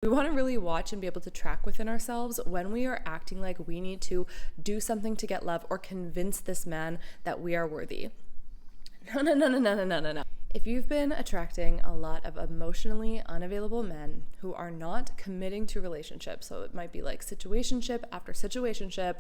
We want to really watch and be able to track within ourselves when we are acting like we need to do something to get love or convince this man that we are worthy. No. If you've been attracting a lot of emotionally unavailable men who are not committing to relationships, so it might be like situationship after situationship,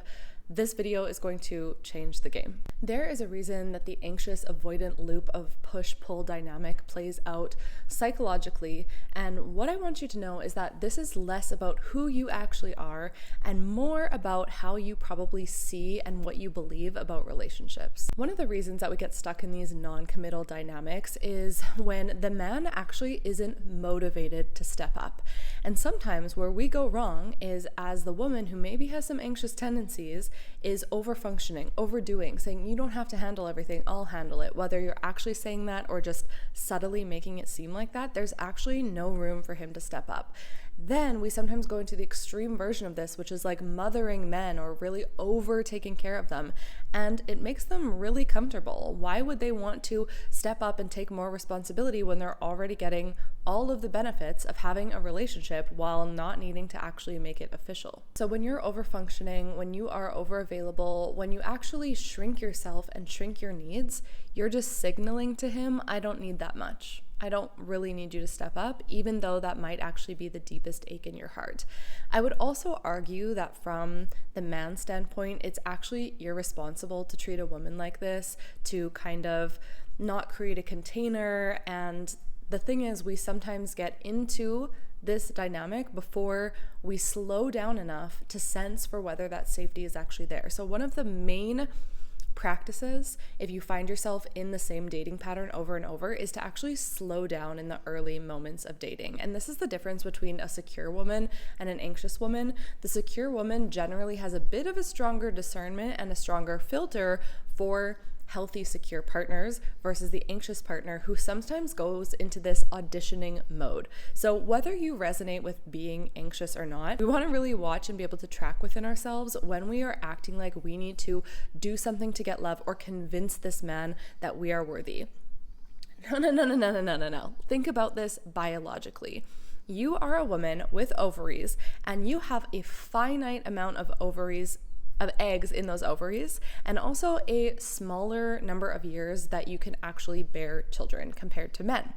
this video is going to change the game. There is a reason that the anxious avoidant loop of push-pull dynamic plays out psychologically, and what I want you to know is that this is less about who you actually are and more about how you probably see and what you believe about relationships. One of the reasons that we get stuck in these non-committal dynamics is when the man actually isn't motivated to step up. And sometimes where we go wrong is as the woman who maybe has some anxious tendencies is over-functioning, overdoing, saying you don't have to handle everything, I'll handle it. Whether you're actually saying that or just subtly making it seem like that, there's actually no room for him to step up. Then we sometimes go into the extreme version of this, which is like mothering men or really over taking care of them. And it makes them really comfortable. Why would they want to step up and take more responsibility when they're already getting all of the benefits of having a relationship while not needing to actually make it official? So when you're over functioning, when you are over available, when you actually shrink yourself and shrink your needs, you're just signaling to him, I don't need that much. I don't really need you to step up, even though that might actually be the deepest ache in your heart. I would also argue that from the man's standpoint, it's actually irresponsible to treat a woman like this, to kind of not create a container. And the thing is, we sometimes get into this dynamic before we slow down enough to sense for whether that safety is actually there. So one of the main practices, if you find yourself in the same dating pattern over and over, is to actually slow down in the early moments of dating. And this is the difference between a secure woman and an anxious woman. The secure woman generally has a bit of a stronger discernment and a stronger filter for healthy, secure partners versus the anxious partner who sometimes goes into this auditioning mode. So whether you resonate with being anxious or not, we want to really watch and be able to track within ourselves when we are acting like we need to do something to get love or convince this man that we are worthy. No. Think about this biologically. You are a woman with ovaries and you have a finite amount of eggs in those ovaries, and also a smaller number of years that you can actually bear children compared to men.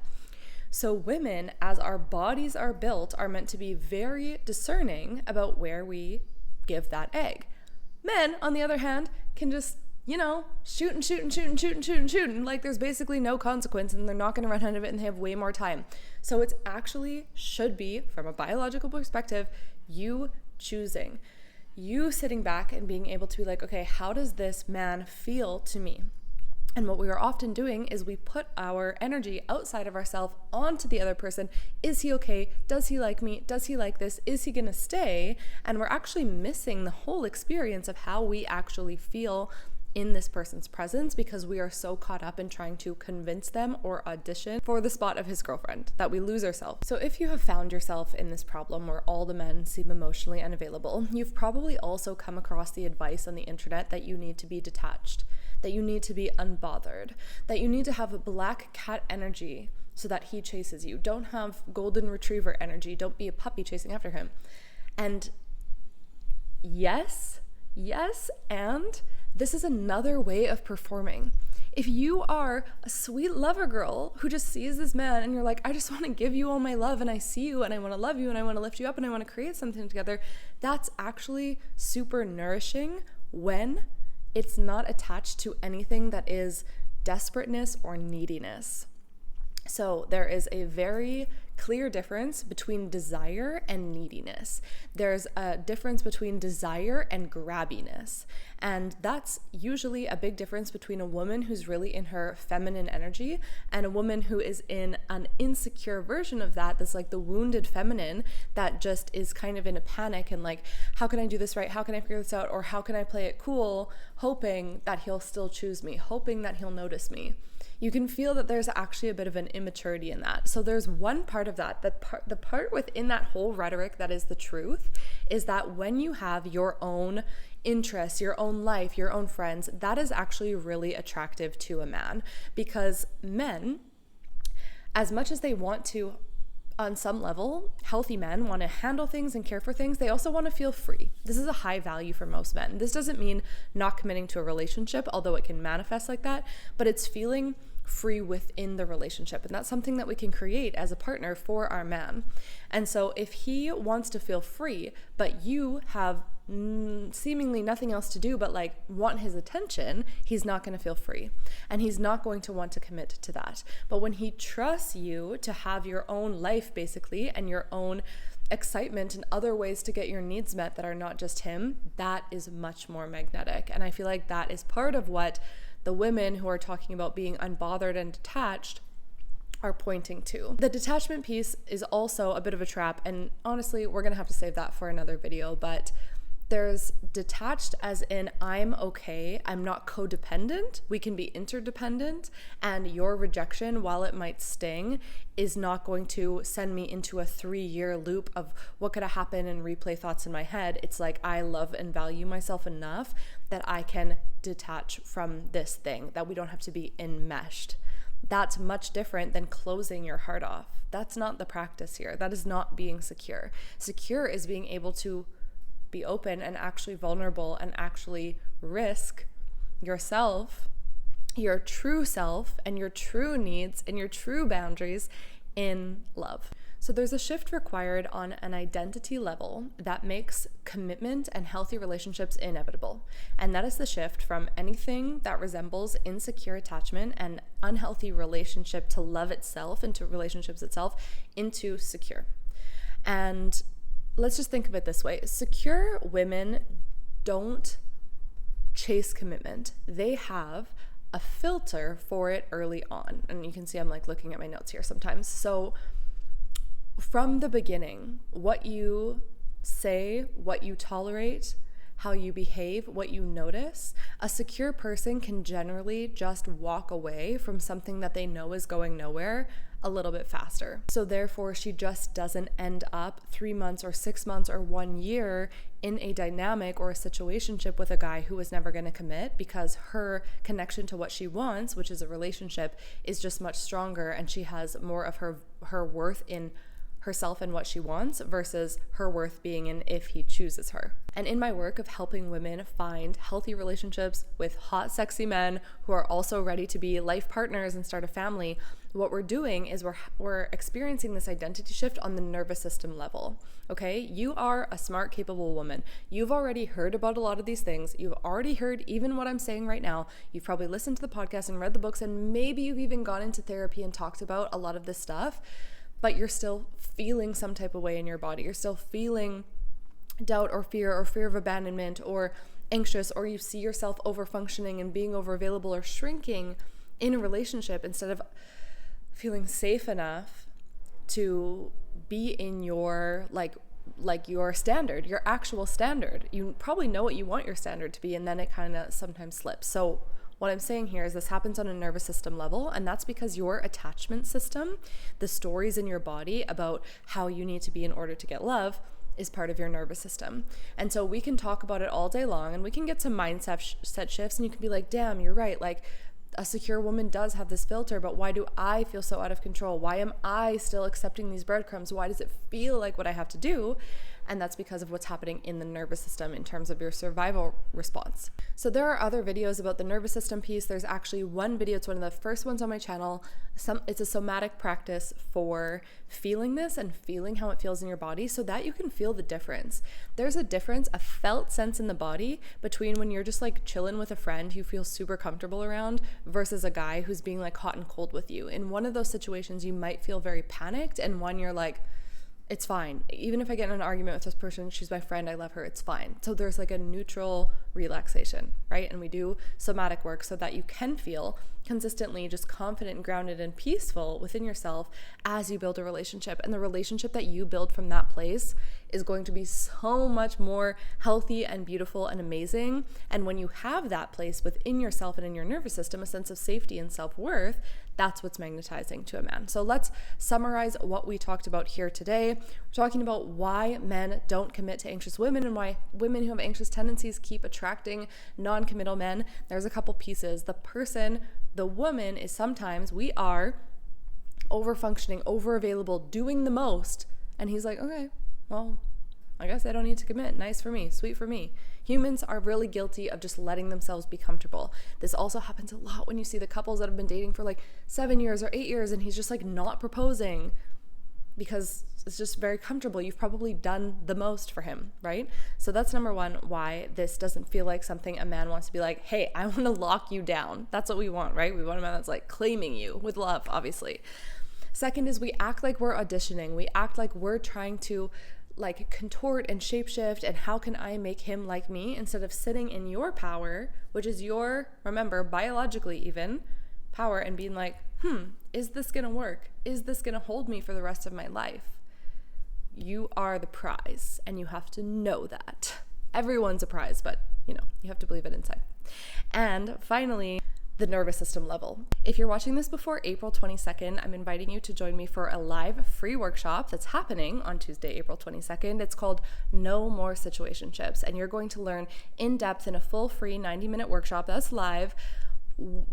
So women, as our bodies are built, are meant to be very discerning about where we give that egg. Men, on the other hand, can just, shoot and like there's basically no consequence and they're not going to run out of it and they have way more time. So it's actually should be, from a biological perspective, you choosing. You sitting back and being able to be like, okay, how does this man feel to me? And what we are often doing is we put our energy outside of ourselves onto the other person. Is he okay? Does he like me? Does he like this? Is he gonna stay? And we're actually missing the whole experience of how we actually feel in this person's presence because we are so caught up in trying to convince them or audition for the spot of his girlfriend that we lose ourselves. So if you have found yourself in this problem where all the men seem emotionally unavailable, you've probably also come across the advice on the internet that you need to be detached, that you need to be unbothered, that you need to have a black cat energy so that he chases you. Don't have golden retriever energy. Don't be a puppy chasing after him. And yes, and this is another way of performing. If you are a sweet lover girl who just sees this man and you're like, I just want to give you all my love and I see you and I want to love you and I want to lift you up and I want to create something together, that's actually super nourishing when it's not attached to anything that is desperateness or neediness. So there is a very clear difference between desire and neediness. There's a difference between desire and grabbiness. And that's usually a big difference between a woman who's really in her feminine energy and a woman who is in an insecure version of that, that's like the wounded feminine that just is kind of in a panic and like, how can I do this right? How can I figure this out? Or how can I play it cool, hoping that he'll still choose me, hoping that he'll notice me. You can feel that there's actually a bit of an immaturity in that. So there's one part of that, the part within that whole rhetoric that is the truth, is that when you have your own interests, your own life, your own friends, that is actually really attractive to a man. Because men, as much as they want to on some level, healthy men want to handle things and care for things. They also want to feel free. This is a high value for most men. This doesn't mean not committing to a relationship, although it can manifest like that, but it's feeling free within the relationship. And that's something that we can create as a partner for our man. And so if he wants to feel free, but you have seemingly nothing else to do but like want his attention, he's not going to feel free, and he's not going to want to commit to that. But when he trusts you to have your own life basically, and your own excitement and other ways to get your needs met that are not just him, that is much more magnetic. And I feel like that is part of what the women who are talking about being unbothered and detached are pointing to. The detachment piece is also a bit of a trap, and honestly, we're gonna have to save that for another video, but there's detached as in I'm okay, I'm not codependent, we can be interdependent, and your rejection, while it might sting, is not going to send me into a 3-year loop of what could have happened and replay thoughts in my head. It's like I love and value myself enough that I can detach from this thing, that we don't have to be enmeshed. That's much different than closing your heart off. That's not the practice here. That is not being secure. Secure is being able to be open and actually vulnerable and actually risk yourself, your true self, and your true needs and your true boundaries in love. So there's a shift required on an identity level that makes commitment and healthy relationships inevitable. And that is the shift from anything that resembles insecure attachment and unhealthy relationship to love itself, into relationships itself, into secure. And let's just think of it this way. Secure women don't chase commitment. They have a filter for it early on. And you can see I'm like looking at my notes here sometimes. So from the beginning, what you say, what you tolerate, how you behave, what you notice, a secure person can generally just walk away from something that they know is going nowhere a little bit faster. So therefore, she just doesn't end up 3 months or 6 months or 1 year in a dynamic or a situationship with a guy who is never going to commit, because her connection to what she wants, which is a relationship, is just much stronger, and she has more of her worth in herself and what she wants versus her worth being in if he chooses her. And in my work of helping women find healthy relationships with hot, sexy men who are also ready to be life partners and start a family, what we're doing is we're experiencing this identity shift on the nervous system level. Okay, you are a smart, capable woman. You've already heard about a lot of these things. You've already heard even what I'm saying right now. You've probably listened to the podcast and read the books, and maybe you've even gone into therapy and talked about a lot of this stuff, but you're still feeling some type of way in your body. You're still feeling doubt or fear of abandonment or anxious, or you see yourself over-functioning and being over-available or shrinking in a relationship instead of feeling safe enough to be in your like your standard, your actual standard. You probably know what you want your standard to be, and then it kind of sometimes slips. So what I'm saying here is this happens on a nervous system level, and that's because your attachment system, the stories in your body about how you need to be in order to get love, is part of your nervous system. And so we can talk about it all day long, and we can get some mindset set shifts, and you can be like, damn, you're right. Like, a secure woman does have this filter, but why do I feel so out of control? Why am I still accepting these breadcrumbs? Why does it feel like what I have to do? And that's because of what's happening in the nervous system in terms of your survival response. So there are other videos about the nervous system piece. There's actually one video, it's one of the first ones on my channel. It's a somatic practice for feeling this and feeling how it feels in your body so that you can feel the difference. There's a difference, a felt sense in the body between when you're just like chilling with a friend who feels super comfortable around versus a guy who's being like hot and cold with you. In one of those situations, you might feel very panicked, and one you're like, it's fine. Even if I get in an argument with this person, she's my friend, I love her, it's fine. So there's like a neutral relaxation, right? And we do somatic work so that you can feel consistently just confident and grounded and peaceful within yourself as you build a relationship. And the relationship that you build from that place is going to be so much more healthy and beautiful and amazing. And when you have that place within yourself and in your nervous system, a sense of safety and self-worth, that's what's magnetizing to a man. So let's summarize what we talked about here today. We're talking about why men don't commit to anxious women and why women who have anxious tendencies keep attracting non-committal men. There's a couple pieces. The woman is sometimes, we are over functioning, over available, doing the most. And he's like, okay, well, I guess I don't need to commit. Nice for me, sweet for me. Humans are really guilty of just letting themselves be comfortable. This also happens a lot when you see the couples that have been dating for like 7 years or 8 years and he's just like not proposing because it's just very comfortable. You've probably done the most for him, right? So that's number one, why this doesn't feel like something a man wants to be like, hey, I want to lock you down. That's what we want, right? We want a man that's like claiming you with love, obviously. Second is we act like we're auditioning. We act like we're trying to like contort and shapeshift and how can I make him like me, instead of sitting in your power, which is your, remember, biologically even, power, and being like, is this gonna work? Is this gonna hold me for the rest of my life? You are the prize, and you have to know that. Everyone's a prize, but you have to believe it inside. And finally, the nervous system level. If you're watching this before April 22nd, I'm inviting you to join me for a live free workshop that's happening on Tuesday, April 22nd. It's called More Situationships, and you're going to learn in depth in a full free 90-minute workshop that's live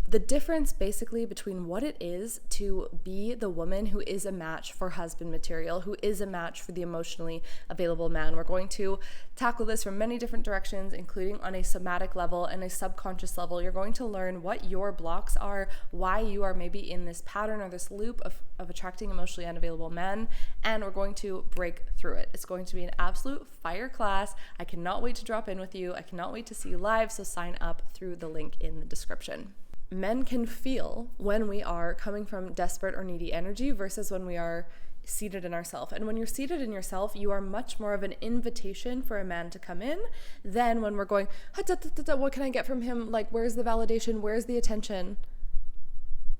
the difference basically between what it is to be the woman who is a match for husband material, who is a match for the emotionally available man. We're going to tackle this from many different directions, including on a somatic level and a subconscious level. You're going to learn what your blocks are, why you are maybe in this pattern or this loop of attracting emotionally unavailable men, and we're going to break through it. It's going to be an absolute fire class. I cannot wait to drop in with you. I cannot wait to see you live, so sign up through the link in the description. Men can feel when we are coming from desperate or needy energy versus when we are seated in ourself. And when you're seated in yourself, you are much more of an invitation for a man to come in than when we're going, what can I get from him? Like, where's the validation? Where's the attention?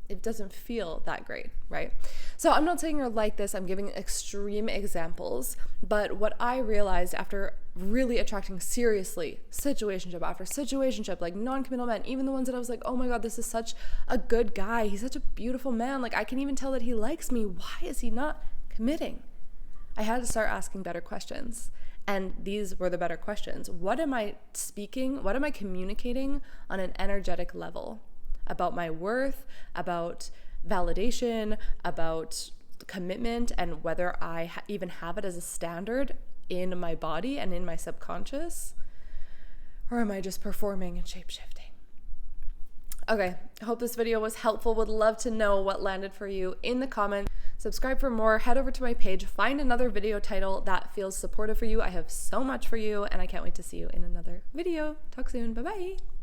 It doesn't feel that great, right? So I'm not saying you're like this. I'm giving extreme examples. But what I realized after really attracting seriously situationship after situationship, like non-committal men, even the ones that I was like, oh my God, this is such a good guy. He's such a beautiful man. Like, I can even tell that he likes me. Why is he not committing? I had to start asking better questions. And these were the better questions. What am I speaking? What am I communicating on an energetic level? About my worth, about validation, about commitment, and whether I even have it as a standard in my body and in my subconscious, or am I just performing and shape-shifting? Okay, I hope this video was helpful. Would love to know what landed for you in the comments. Subscribe for more, head over to my page, find another video title that feels supportive for you. I have so much for you, and I can't wait to see you in another video. Talk soon, bye-bye.